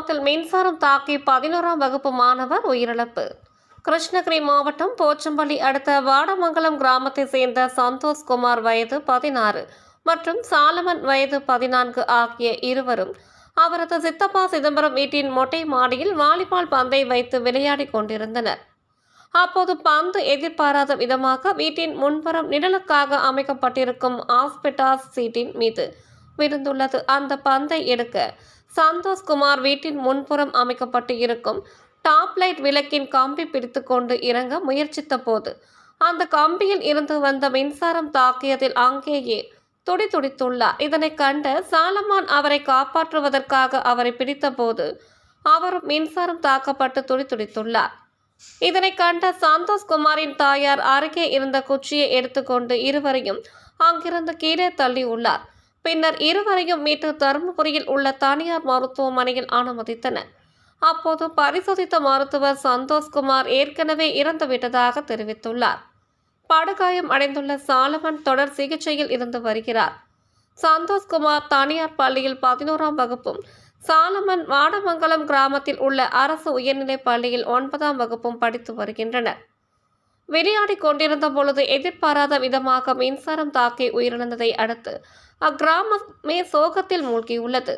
கிராமத்தில் மின்சாரம் தாக்கி 11ஆம் வகுப்பு மாணவர் உயிரிழப்பு. கிருஷ்ணகிரி மாவட்டம் போச்சம்பள்ளி அடுத்த வாடமங்கலம் கிராமத்தை சேர்ந்த சந்தோஷ்குமார் வயது 16 மற்றும் சாலமன் வயது 14 ஆகிய இருவரும் அவரது சித்தப்பா சிதம்பரம் வீட்டின் மொட்டை மாடியில் வாலிபால் பந்தை வைத்து விளையாடி கொண்டிருந்தனர். அப்போது பந்து எதிர்பாராத விதமாக வீட்டின் முன்புறம் நிழலுக்காக அமைக்கப்பட்டிருக்கும் ஆஸ்பெட்டாஸ் சீட்டின் மீது விழுந்துள்ளது. அந்த பந்தை எடுக்க சந்தோஷ்குமார் வீட்டின் முன்புறம் அமைக்கப்பட்டு இருக்கும் டாப் லைட் விளக்கின் கம்பி பிடித்து கொண்டு இறங்க முயற்சித்த போது அந்த கம்பியில் இருந்து வந்த மின்சாரம் தாக்கியதில் அங்கேயே துடிதுடித்துள்ளார். இதனை கண்ட சாலமான் அவரை காப்பாற்றுவதற்காக அவரை பிடித்த போது அவரும் மின்சாரம் தாக்கப்பட்டு துடிதுடித்துள்ளார். இதனை கண்ட சந்தோஷ்குமாரின் தாயார் அருகே இருந்த குச்சியை எடுத்துக்கொண்டு இருவரையும் அங்கிருந்து கீழே தள்ளி உள்ளார். பின்னர் இருவரையும் மீட்டு தருமபுரியில் உள்ள தனியார் மருத்துவமனையில் அனுமதித்தனர். அப்போது பரிசோதித்த மருத்துவர் சந்தோஷ்குமார் ஏற்கனவே இறந்துவிட்டதாக தெரிவித்துள்ளார். படுகாயம் அடைந்துள்ள சாலமன் தொடர் சிகிச்சையில் இருந்து வருகிறார். சந்தோஷ்குமார் தனியார் பள்ளியில் 11ஆம் வகுப்பும், சாலமன் வாடமங்கலம் கிராமத்தில் உள்ள அரசு உயர்நிலைப் பள்ளியில் 9ஆம் வகுப்பும் படித்து வருகின்றனர். விளையாடி கொண்டிருந்த பொழுது எதிர்பாராத விதமாக மின்சாரம் தாக்கி உயிரிழந்ததை அடுத்து அக்கிராமமே சோகத்தில் மூழ்கியுள்ளது.